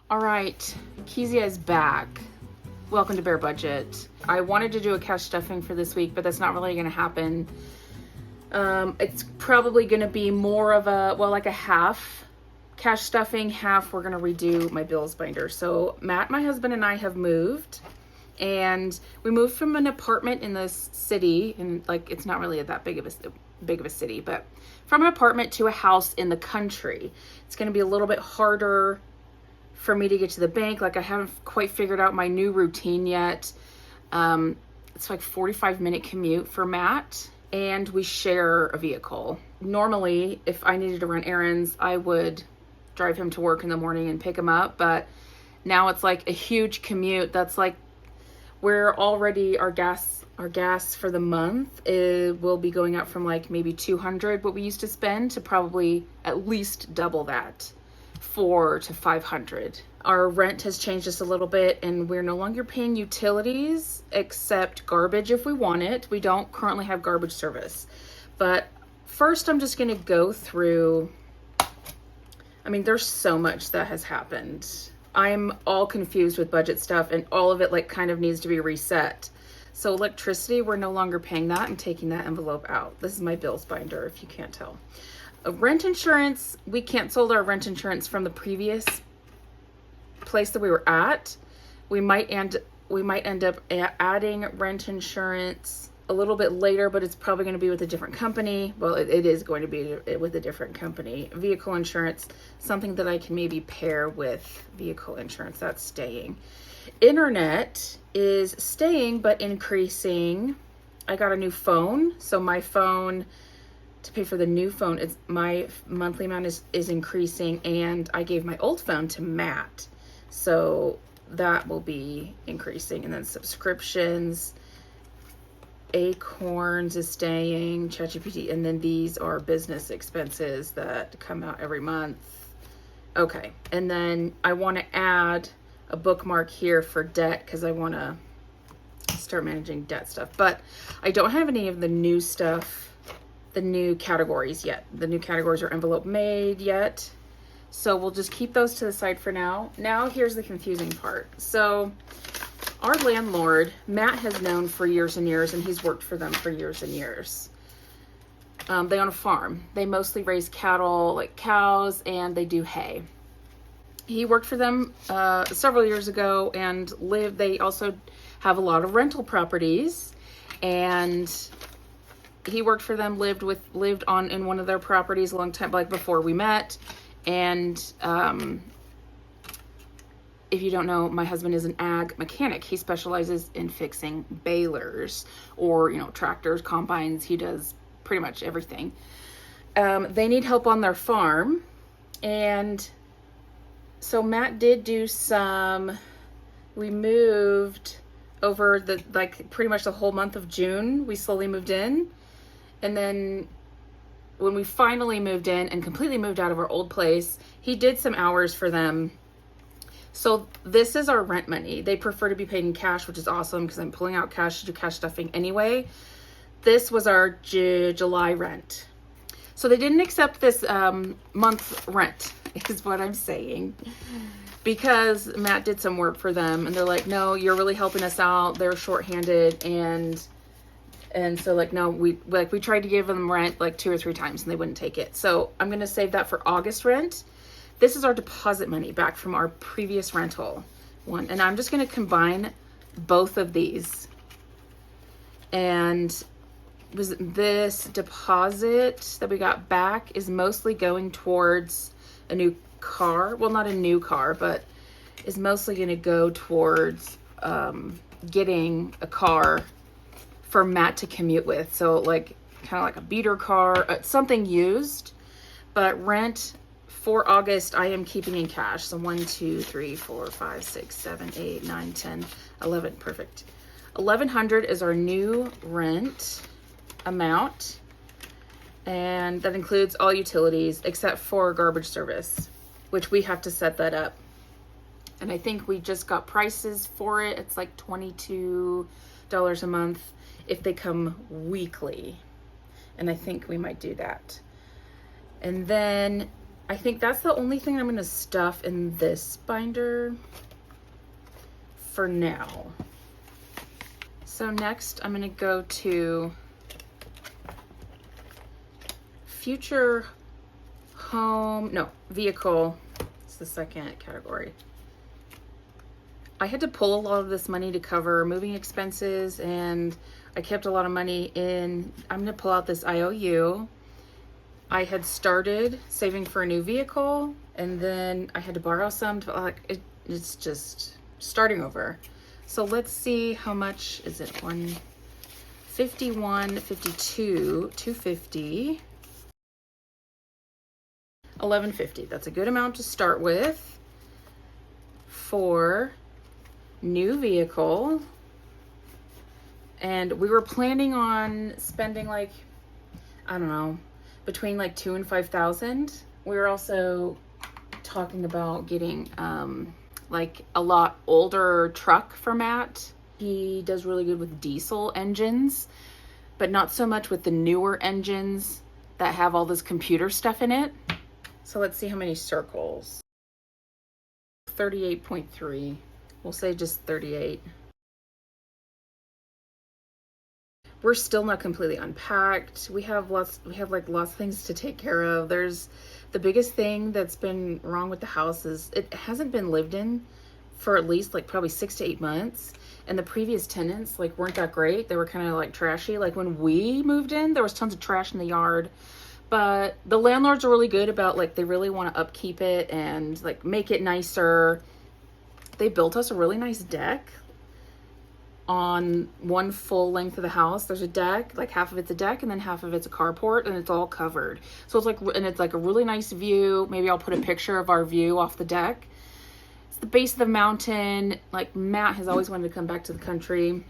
All right, Kezia is back. Welcome to Bare Budget. I wanted to do a cash stuffing for this week, but that's not really going to happen. It's probably going to be more of like a half cash stuffing, half we're going to redo my bills binder. So Matt, my husband, and I have moved, and we moved from an apartment in this city, and like it's not really that big of a city, but from an apartment to a house in the country. It's going to be a little bit harder for me to get to the bank. Like I haven't quite figured out my new routine yet. It's like 45-minute commute for Matt, and we share a vehicle. Normally, if I needed to run errands, I would drive him to work in the morning and pick him up, but now it's like a huge commute. That's like we're already our gas for the month will be going up from like maybe $200 what we used to spend to probably at least double that, $400 to $500. Our rent has changed just a little bit, and we're no longer paying utilities except garbage if we want it. We don't currently have garbage service. But first I'm just going to go through, there's so much that has happened. I'm all confused with budget stuff, and all of it like kind of needs to be reset. So electricity, we're no longer paying that. I'm taking that envelope out. This is my bills binder, if you can't tell. Rent insurance, we canceled our rent insurance from the previous place that we were at. We might end up adding rent insurance a little bit later, but it's probably going to be with a different company. Well, it is going to be with a different company. Vehicle insurance, something that I can maybe pair with vehicle insurance, that's staying. Internet is staying but increasing. I got a new phone, so my phone, to pay for the new phone, my monthly amount is increasing, and I gave my old phone to Matt, so that will be increasing. And then subscriptions, Acorns is staying, ChatGPT, and then these are business expenses that come out every month. Okay, and then I want to add a bookmark here for debt because I want to start managing debt stuff, but I don't have any of the new stuff, the new categories yet. The new categories are envelope made yet. So we'll just keep those to the side for now. Now here's the confusing part. So our landlord, Matt, has known for years and years, and he's worked for them for years and years. They own a farm. They mostly raise cattle, like cows, and they do hay. He worked for them several years ago and they also have a lot of rental properties, and he worked for them, lived in one of their properties a long time, like before we met. And if you don't know, my husband is an ag mechanic. He specializes in fixing balers or, tractors, combines. He does pretty much everything. They need help on their farm. And so Matt did do we moved over pretty much the whole month of June. We slowly moved in. And then when we finally moved in and completely moved out of our old place, he did some hours for them. So this is our rent money. They prefer to be paid in cash, which is awesome because I'm pulling out cash to do cash stuffing anyway. This was our July rent. So they didn't accept this month rent, is what I'm saying, because Matt did some work for them, and they're like, no, you're really helping us out. They're shorthanded, and so like, no, we tried to give them rent like 2 or 3 times and they wouldn't take it. So I'm going to save that for August rent. This is our deposit money back from our previous rental one. And I'm just going to combine both of these. And this deposit that we got back is mostly going towards a new car. Well, not a new car, but is mostly going to go towards getting a car for Matt to commute with. So like kind of like a beater car, something used. But rent for August, I am keeping in cash. So 1, 2, 3, 4, 5, 6, 7, 8, 9, 10, 11. Perfect. $1,100 is our new rent amount. And that includes all utilities except for garbage service, which we have to set that up. And I think we just got prices for it. It's like $22 a month if they come weekly. And I think we might do that. And then I think that's the only thing I'm gonna stuff in this binder for now. So next I'm gonna go to future home, no, vehicle. It's the second category. I had to pull a lot of this money to cover moving expenses, and I kept a lot of money in. I'm gonna pull out this IOU. I had started saving for a new vehicle, and then I had to borrow some to, like, it's just starting over. So let's see how much is it. 151, 52, 250, 1150. That's a good amount to start with for new vehicle. And we were planning on spending, like, I don't know, between like 2,000 and 5,000. We were also talking about getting like a lot older truck for Matt. He does really good with diesel engines, but not so much with the newer engines that have all this computer stuff in it. So let's see how many circles. 38.3. We'll say just 38. We're still not completely unpacked. We have lots of things to take care of. There's the biggest thing that's been wrong with the house is it hasn't been lived in for at least like probably 6 to 8 months. And the previous tenants like weren't that great. They were kind of like trashy. Like when we moved in, there was tons of trash in the yard. But the landlords are really good about, like, they really want to upkeep it and like make it nicer. They built us a really nice deck on one full length of the house. There's a deck, like half of it's a deck and then half of it's a carport, and it's all covered. So it's like, and it's like a really nice view. Maybe I'll put a picture of our view off the deck. It's the base of the mountain. Like, Matt has always wanted to come back to the country,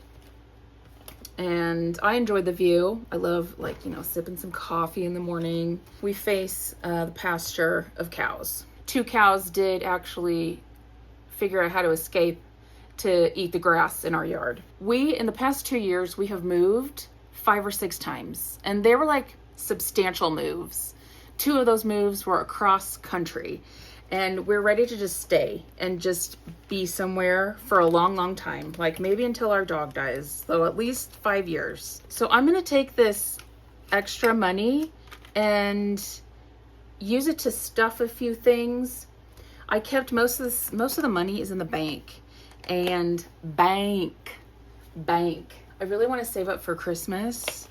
and I enjoyed the view. I love, like, you know, sipping some coffee in the morning. We face the pasture of cows. 2 cows did actually figure out how to escape to eat the grass in our yard. We, in the past 2 years, we have moved 5 or 6 times, and they were like substantial moves. 2 of those moves were across country, and we're ready to just stay and just be somewhere for a long, long time. Like maybe until our dog dies, though at least 5 years. So I'm gonna take this extra money and use it to stuff a few things. I kept most of the money is in the bank. And bank. I really want to save up for Christmas,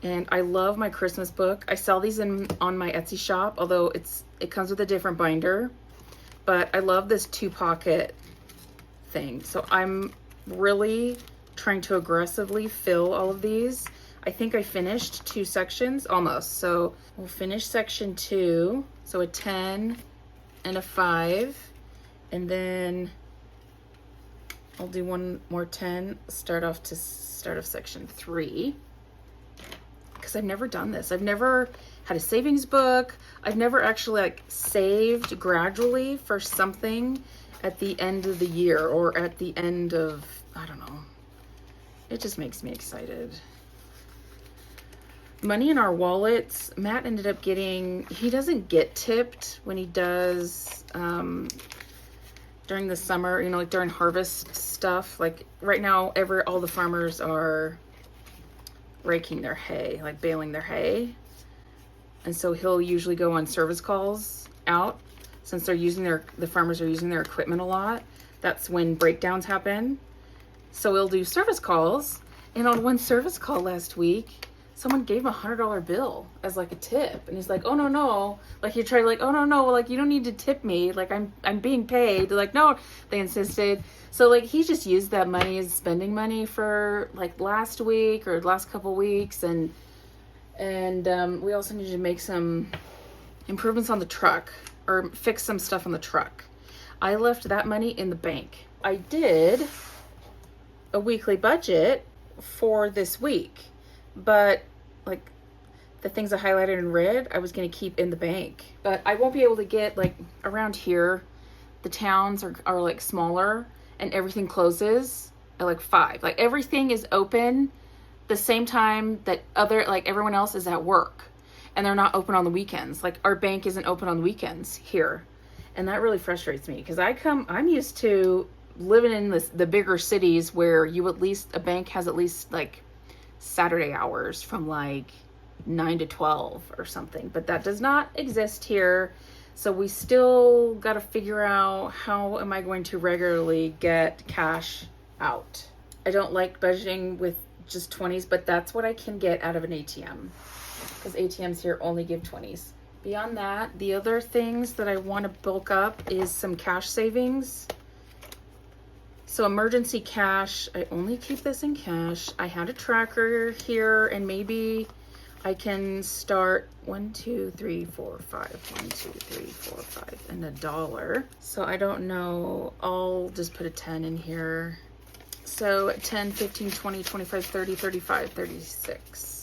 and I love my Christmas book. I sell these on my Etsy shop, although it comes with a different binder, but I love this 2-pocket thing. So I'm really trying to aggressively fill all of these. I think I finished 2 sections almost. So we'll finish section 2. So a 10 and a 5, and then I'll do one more 10, start off section 3, because I've never done this. I've never had a savings book. I've never actually like saved gradually for something at the end of the year or at the end of, I don't know. It just makes me excited. Money in our wallets. Matt ended up getting, he doesn't get tipped when he does, during the summer, you know, like during harvest stuff. Like right now, all the farmers are raking their hay, like baling their hay. And so he'll usually go on service calls out, since the farmers are using their equipment a lot. That's when breakdowns happen. So he'll do service calls. And on one service call last week, someone gave him $100 bill as like a tip, and he's like, "Oh no!" Like he tried, like, "Oh no!" Like, you don't need to tip me. Like I'm being paid. They're like, "No," they insisted. So like he just used that money as spending money for like last week or last couple weeks, and we also needed to make some improvements on the truck or fix some stuff on the truck. I left that money in the bank. I did a weekly budget for this week. But like the things I highlighted in red, I was going to keep in the bank. But I won't be able to get, like, around here, the towns are like smaller, and everything closes at like 5. Like everything is open the same time that everyone else is at work. and they're not open on the weekends. Like our bank isn't open on the weekends here. And that really frustrates me because I'm used to living in the bigger cities where a bank has at least like Saturday hours from like 9 to 12 or something, but that does not exist here. So we still got to figure out, how am I going to regularly get cash out? I don't like budgeting with just 20s, but that's what I can get out of an ATM, because ATMs here only give 20s. Beyond that, the other things that I want to bulk up is some cash savings. So emergency cash, I only keep this in cash. I had a tracker here, and maybe I can start 1, 2, 3, 4, 5, 1, 2, 3, 4, 5, and $1. So I don't know, I'll just put a 10 in here. So 10, 15, 20, 25, 30, 35, 36.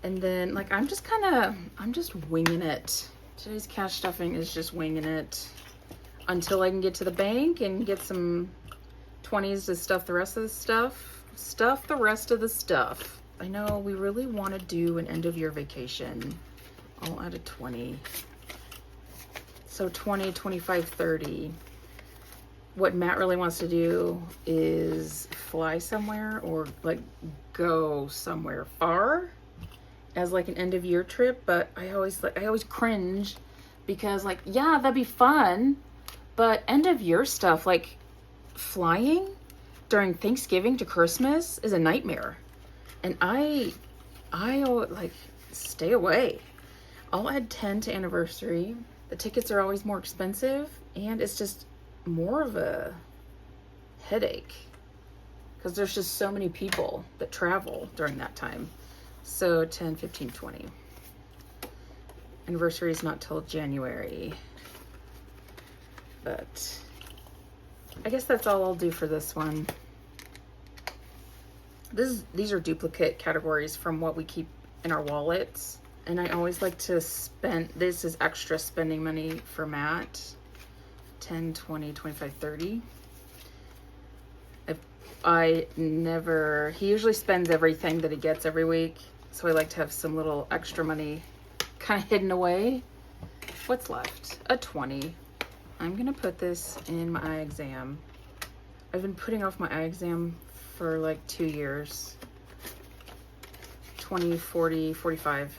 And then, like, I'm just winging it. Today's cash stuffing is just winging it until I can get to the bank and get some 20s to stuff the rest of the stuff. Stuff the rest of the stuff. I know we really want to do an end of year vacation. I'll add a 20. So 20, 25, 30. What Matt really wants to do is fly somewhere or like go somewhere far as like an end of year trip, but I always cringe because, like, yeah, that'd be fun, but end of year stuff like flying during Thanksgiving to Christmas is a nightmare. And I like stay away. I'll add 10 to anniversary. The tickets are always more expensive, and it's just more of a headache because there's just so many people that travel during that time. So 10, 15, 20. Anniversary is not till January. But I guess that's all I'll do for this one. These are duplicate categories from what we keep in our wallets. And I always like to spend, this is extra spending money for Matt. 10, 20, 25, 30. He usually spends everything that he gets every week. So I like to have some little extra money kind of hidden away. What's left? A 20. I'm gonna put this in my eye exam. I've been putting off my eye exam for like 2 years. 20, 40, 45,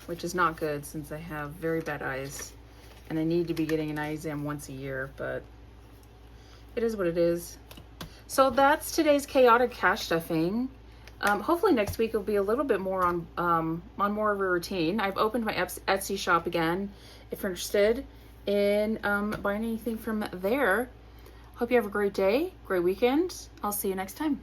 which is not good since I have very bad eyes and I need to be getting an eye exam once a year, but it is what it is. So that's today's chaotic cash stuffing. Hopefully next week will be a little bit more on more of a routine. I've opened my Etsy shop again if you're interested in buying anything from there. Hope you have a great day, great weekend. I'll see you next time.